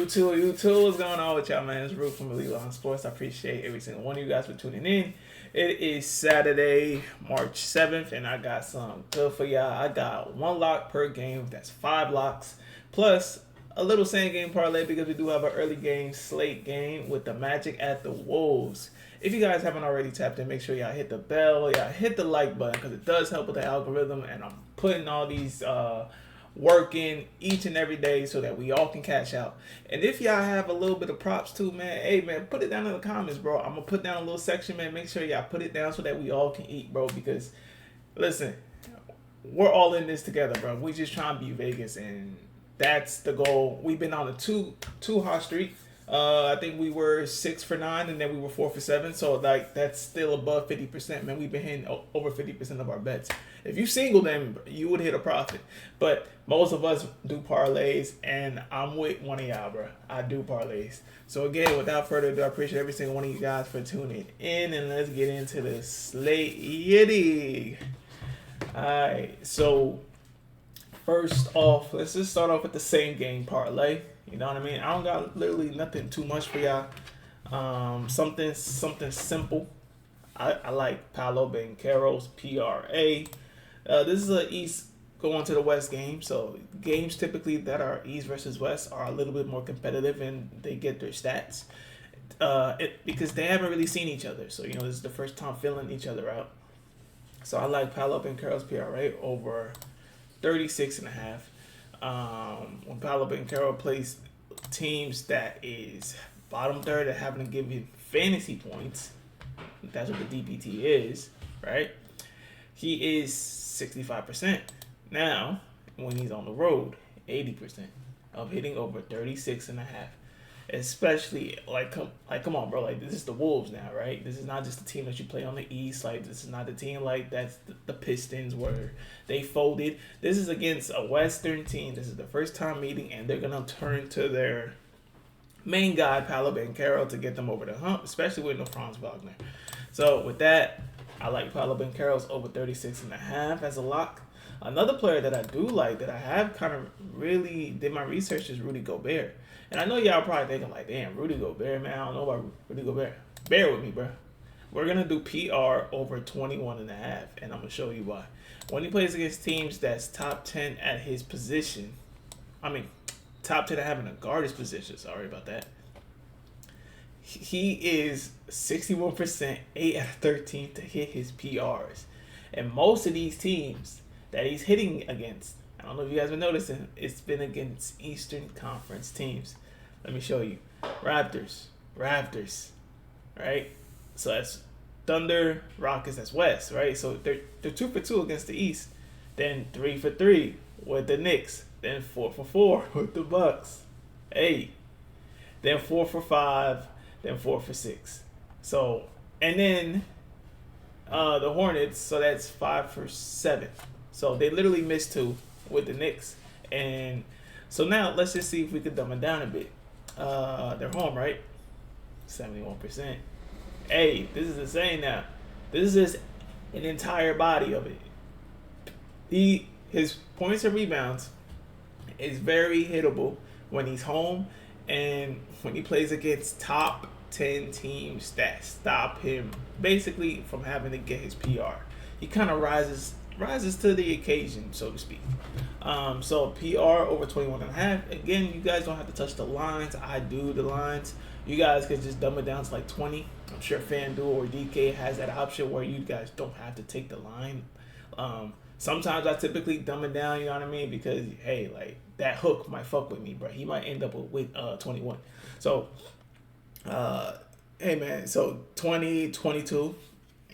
You too. What's going on with y'all, man? It's Ru from Elite Law Sports. I appreciate every single one of you guys for tuning in. It is Saturday, March 7th, and I got some good for y'all. I got one lock per game. That's 5 locks, plus a little same game parlay because we do have an early game slate game with the Magic at the Wolves. If you guys haven't already tapped in, make sure y'all hit the bell, y'all hit the like button because it does help with the algorithm, and I'm putting all these working each and every day so that we all can cash out. And if y'all have a little bit of props too, man, hey man, put it down in the comments, bro. I'm gonna put down a little section, man. Make sure y'all put it down so that we all can eat, bro. Because listen, we're all in this together, bro. We just trying to beat Vegas, and that's the goal. We've been on a two hot streak. I think we were 6 for 9, and then we were 4 for 7. So like that's still above 50%, man. We've been hitting over 50% of our bets. If you single them, you would hit a profit. But most of us do parlays, and I'm with one of y'all, bro. I do parlays. So again, without further ado, I appreciate every single one of you guys for tuning in, and let's get into the slate yitty. All right, so first off, let's just start off with the same game parlay. You know what I mean? I don't got literally nothing too much for y'all. Something simple. I like Paolo Banchero's PRA. This is an East going to the West game, so games typically that are East versus West are a little bit more competitive, and they get their stats because they haven't really seen each other. So this is the first time filling each other out. So I like Paolo Banchero's PRA over 36.5. When Paolo Banchero plays teams that is bottom third that happen to give you fantasy points, that's what the DPT is, right? He is 65%. Now, when he's on the road, 80% of hitting over 36.5. Especially come on, bro. Like, this is the Wolves now, right? This is not just the team that you play on the East. Like, this is not the team like that's the Pistons where they folded. This is against a Western team. This is the first time meeting, and they're gonna turn to their main guy, Paolo Banchero, to get them over the hump, especially with no Franz Wagner. So with that, I like Paolo Banchero's over 36.5 as a lock. Another player that I do like that I have kind of really did my research is Rudy Gobert. And I know y'all probably thinking like, damn, Rudy Gobert, man, I don't know about Rudy Gobert. Bear with me, bro. We're going to do PR over 21.5, and I'm going to show you why. When he plays against teams that's top 10 at his position, top 10 at having a guard his position, sorry about that. He is 61%, 8 out of 13 to hit his PRs. And most of these teams that he's hitting against, I don't know if you guys been noticing, it's been against Eastern Conference teams. Let me show you. Raptors, right? So that's Thunder, Rockets, that's West, right? So they're 2 for 2 against the East. Then 3 for 3 with the Knicks. Then 4 for 4 with the Bucks. 8. Then 4 for 5. Then 4 for 6. So, and then the Hornets, so that's 5 for 7. So they literally missed 2 with the Knicks. And so now let's just see if we could dumb it down a bit. They're home, right? 71%. Hey, this is insane now. This is just an entire body of it. His points and rebounds is very hittable when he's home and when he plays against top 10 teams that stop him basically from having to get his PR. He kind of rises to the occasion, so to speak. So PR over 21.5. Again, you guys don't have to touch the lines. I do the lines. You guys could just dumb it down to like 20. I'm sure FanDuel or DK has that option where you guys don't have to take the line. Sometimes I typically dumb it down, you know what I mean? Because, hey, like, that hook might fuck with me, bro. He might end up with 21. So, hey, man, so 20, 22.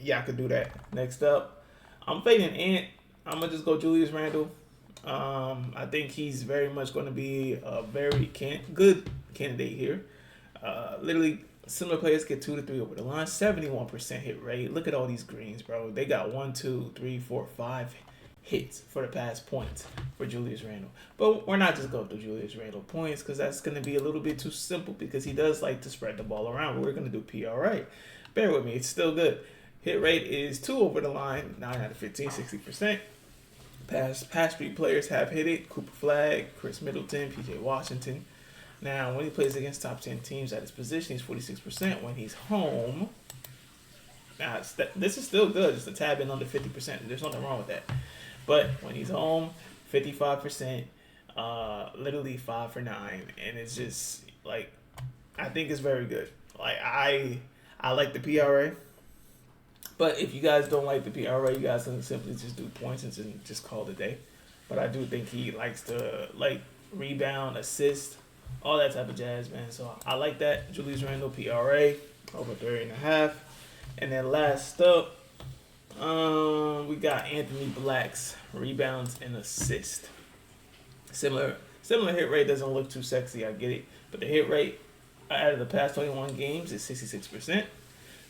Yeah, I could do that. Next up, I'm fading Ant. I'm going to just go Julius Randle. I think he's very much going to be a very good candidate here. Literally, similar players get 2 to 3 over the line. 71% hit rate. Look at all these greens, bro. They got 1, 2, 3, 4, 5 hits for the past points for Julius Randle. But we're not just going to do Julius Randle points because that's going to be a little bit too simple because he does like to spread the ball around. We're going to do PRA. Bear with me. It's still good. Hit rate is 2 over the line, 9 out of 15, 60%. Past 3 players have hit it. Cooper Flagg, Chris Middleton, PJ Washington. Now, when he plays against top 10 teams at his position, he's 46%. When he's home, now this is still good. It's a tad bit under 50%. There's nothing wrong with that. But when he's home, 55%, literally 5 for 9, and it's just like I think it's very good. Like I like the PRA, but if you guys don't like the PRA, you guys can simply just do points and just call it a day. But I do think he likes to rebound, assist, all that type of jazz, man. So I like that. Julius Randle PRA over 30.5, and then last up, we got Anthony Black's rebounds and assist. Similar hit rate, doesn't look too sexy, I get it, but the hit rate out of the past 21 games is 66%.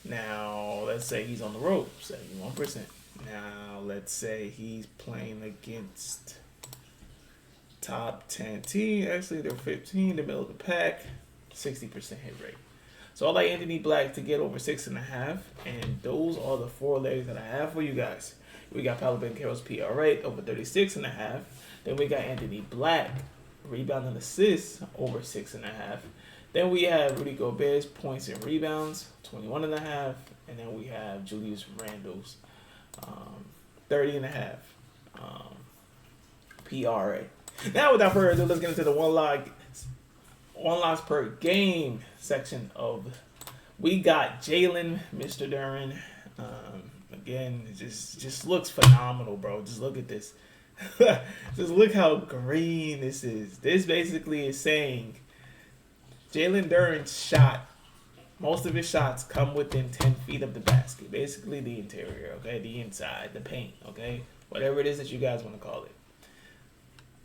Now let's say he's on the road, 71%. Now let's say he's playing against top 10 team. Actually, they're 15, the middle of the pack, 60% hit rate. So I like Anthony Black to get over 6.5, and those are the 4 legs that I have for you guys. We got Paolo Banchero's PRA over 36.5. Then we got Anthony Black rebound and assists over 6.5. Then we have Rudy Gobert's points and rebounds 21.5, and then we have Julius Randle's 30.5 PRA. Now, without further ado, let's get into the one loss per game section of. We got Jalen, Mr. Duren. Again, it just looks phenomenal, bro. Just look at this. Just look how green this is. This basically is saying Jalen Duren's shot, most of his shots come within 10 feet of the basket. Basically the interior, okay? The inside, the paint, okay? Whatever it is that you guys want to call it.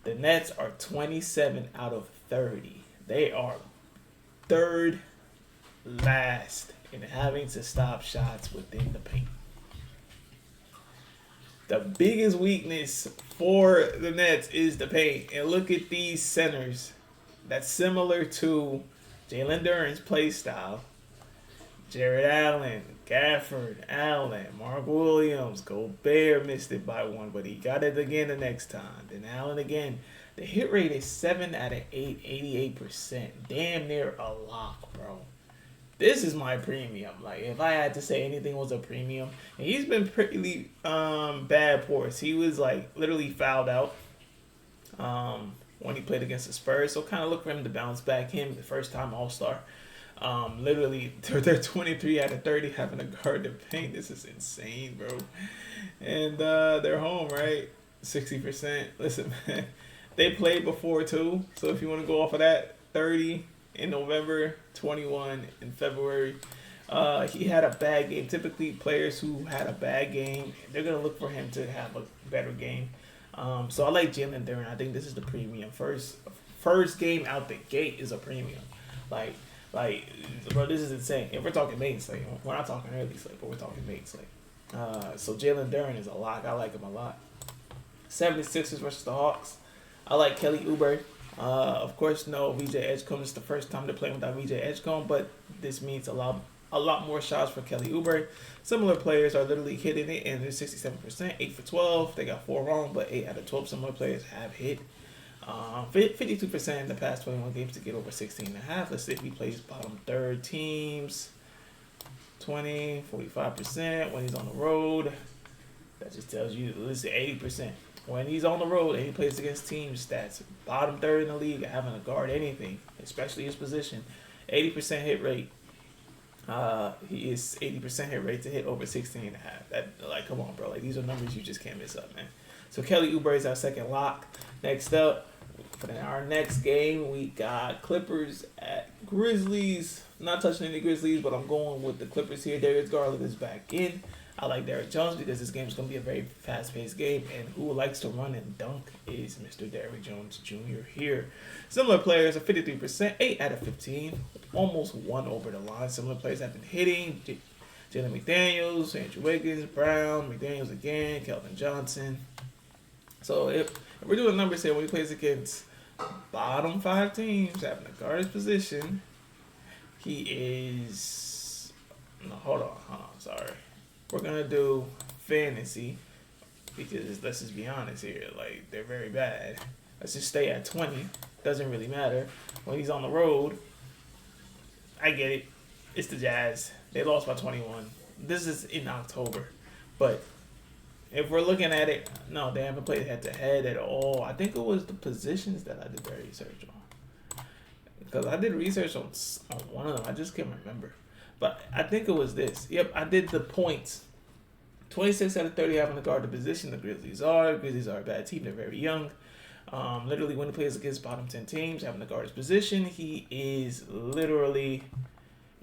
The Nets are 27 out of 30. They are third last in having to stop shots within the paint. The biggest weakness for the Nets is the paint. And look at these centers. That's similar to Jalen Duren's play style. Jared Allen, Gafford, Allen, Mark Williams, Gobert missed it by 1, but he got it again the next time. Then Allen again. The hit rate is 7 out of 8, 88%. Damn near a lock, bro. This is my premium. Like, if I had to say anything was a premium, and he's been pretty bad for us. He was literally fouled out when he played against the Spurs. So kind of look for him to bounce back. Him, the first time All-Star. Literally, they're 23 out of 30 having to guard the paint. This is insane, bro. And they're home, right? 60%. Listen, man, they played before too. So if you want to go off of that, 30 in November, 21 in February. He had a bad game. Typically, players who had a bad game, they're going to look for him to have a better game. So I like Jalen Duren. I think this is the premium. First game out the gate is a premium. Like, bro, this is insane. If we're talking main slate, we're not talking early slate, but we're talking main slate. So Jalen Duren is a lock. I like him a lot. 76ers versus the Hawks. I like Kelly Oubre. Of course, no VJ Edgecombe. It's the first time they're playing without VJ Edgecombe, but this means a lot more shots for Kelly Oubre. Similar players are literally hitting it, and they're 67%, 8 for 12. They got 4 wrong, but 8 out of 12 similar players have hit. 52% in the past 21 games to get over 16.5. Let's see if he plays bottom third teams. 45% when he's on the road. That just tells you, let's say 80%. When he's on the road and he plays against teams that's bottom third in the league, having to guard anything, especially his position, 80% hit rate. He is 80% hit rate to hit over 16.5. That, come on, bro. These are numbers you just can't miss up, man. So Kelly Oubre is our second lock. Next up, for our next game, we got Clippers at Grizzlies. Not touching any Grizzlies, but I'm going with the Clippers here. Darius Garland is back in. I like Derrick Jones because this game is going to be a very fast-paced game, and who likes to run and dunk is Mr. Derrick Jones Jr. here. Similar players are 53%, 8 out of 15, almost 1 over the line. Similar players have been hitting. Jalen McDaniels, Andrew Wiggins, Brown, McDaniels again, Kelvin Johnson. So if we're doing numbers here, when he plays against bottom 5 teams having a guard his position, he is... No, hold on, sorry. We're going to do fantasy because let's just be honest here. They're very bad. Let's just stay at 20. doesn't really matter. When he's on the road, I get it. It's the Jazz. They lost by 21. This is in October. But if we're looking at it, no, they haven't played head-to-head at all. I think it was the positions that I did their research on. Because I did research on one of them. I just can't remember. But I think it was this. Yep, I did the points. 26 out of 30 having to guard the position the Grizzlies are. The Grizzlies are a bad team. They're very young. Literally, when he plays against bottom 10 teams, having to guard his position, he is literally...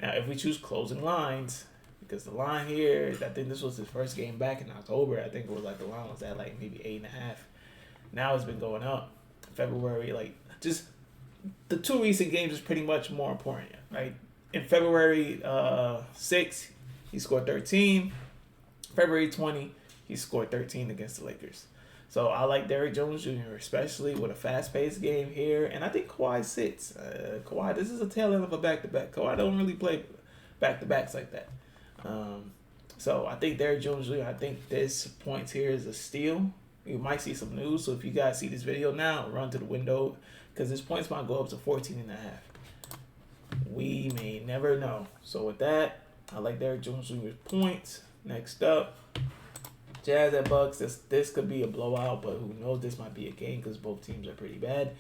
Now, if we choose closing lines, because the line here, I think this was his first game back in October. I think it was like the line was at like maybe 8.5. Now it's been going up. February, like just the two recent games is pretty much more important, right? In February 6, he scored 13. February 20, he scored 13 against the Lakers. So I like Derrick Jones Jr., especially with a fast-paced game here. And I think Kawhi sits. Kawhi, this is a tail end of a back-to-back. Kawhi don't really play back-to-backs like that. So I think Derrick Jones Jr., I think this points here is a steal. You might see some news. So if you guys see this video now, run to the window because this points might go up to 14.5. We may never know. So with that, I like Derrick Jones Jr.'s points. Next up, Jazz at Bucks. This could be a blowout, but who knows? This might be a game because both teams are pretty bad.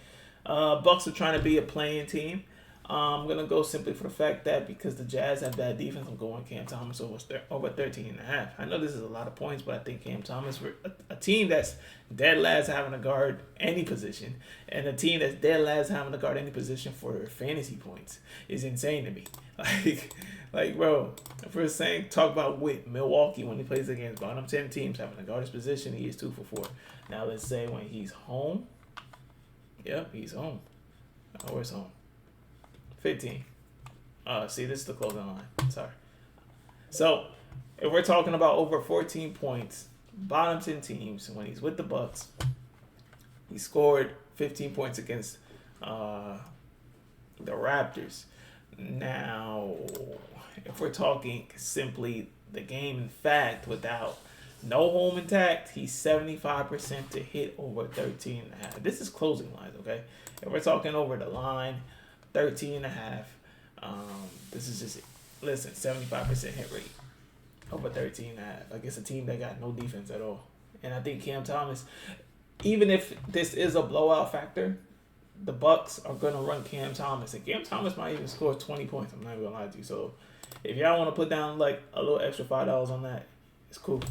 Bucks are trying to be a playing team. I'm going to go simply for the fact that because the Jazz have bad defense, I'm going Cam Thomas over 13.5. I know this is a lot of points, but I think Cam Thomas, for a team that's dead last having to guard any position, and a team that's dead last having to guard any position for fantasy points is insane to me. Like, bro, if we're saying, talk about with Milwaukee when he plays against bottom 10 teams having to guard his position, he is 2 for 4. Now, let's say when he's home. Yep, he's home. Oh, where's home? 15. See, this is the closing line. Sorry. So, if we're talking about over 14 points, bottom 10 teams, when he's with the Bucks, he scored 15 points against the Raptors. Now, if we're talking simply the game in fact, without no home intact, he's 75% to hit over 13.5. This is closing lines, okay? If we're talking over the line, 13.5. This is just, listen, 75% hit rate over 13.5 against a team that got no defense at all. And I think Cam Thomas, even if this is a blowout factor, the Bucks are going to run Cam Thomas. And Cam Thomas might even score 20 points. I'm not even going to lie to you. So if y'all want to put down like a little extra $5 on that, it's cool.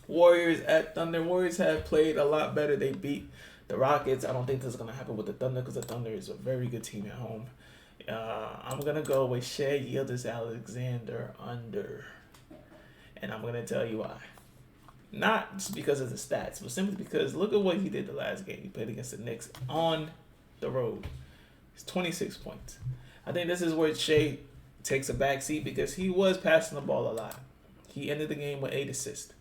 Warriors at Thunder. Warriors have played a lot better. They beat the Rockets. I don't think this is going to happen with the Thunder because the Thunder is a very good team at home. I'm going to go with Shai Gilgeous-Alexander under. And I'm going to tell you why. Not just because of the stats, but simply because look at what he did the last game. He played against the Knicks on the road. It's 26 points. I think this is where Shai takes a back seat because he was passing the ball a lot. He ended the game with 8 assists.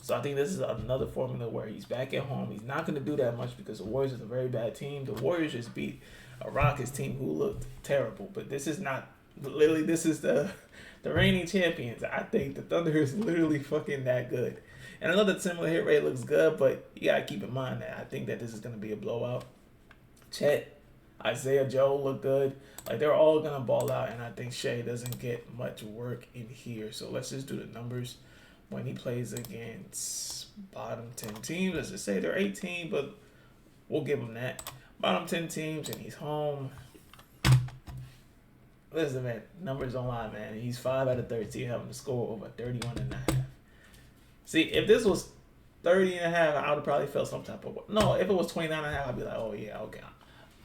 So I think this is another formula where he's back at home. He's not going to do that much because the Warriors is a very bad team. The Warriors just beat a Rockets team who looked terrible. But this is not, literally, this is the reigning champions. I think the Thunder is literally fucking that good. And I know that similar hit rate looks good, but you got to keep in mind that I think that this is going to be a blowout. Chet, Isaiah Joe look good. Like, they're all going to ball out, and I think Shai doesn't get much work in here. So let's just do the numbers. When he plays against bottom 10 teams, let's just say they're 18, but we'll give him that. Bottom 10 teams, and he's home. Listen, man, numbers don't lie, man. He's 5 out of 13, having to score over 31.5. See, if this was 30.5, I would have probably felt some type of... No, if it was 29.5, I'd be like, oh, yeah, okay,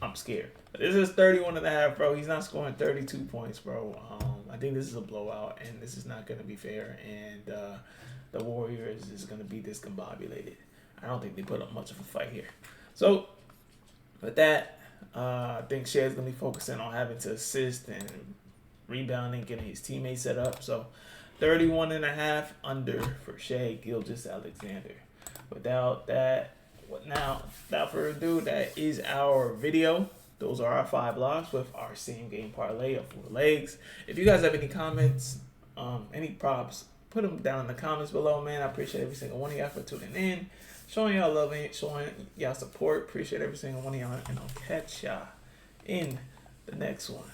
I'm scared. But this is 31.5, bro. He's not scoring 32 points, bro. I think this is a blowout, and this is not going to be fair. And the Warriors is going to be discombobulated. I don't think they put up much of a fight here. So, with that, I think Shai's going to be focusing on having to assist and rebounding, getting his teammates set up. So, 31.5 under for Shai Gilgeous-Alexander. Without further ado, that is our video. Those are our 5 locks with our same game parlay of 4 legs. If you guys have any comments, any props, put them down in the comments below, man. I appreciate every single one of y'all for tuning in, showing y'all love, showing y'all support. Appreciate every single one of y'all, and I'll catch y'all in the next one.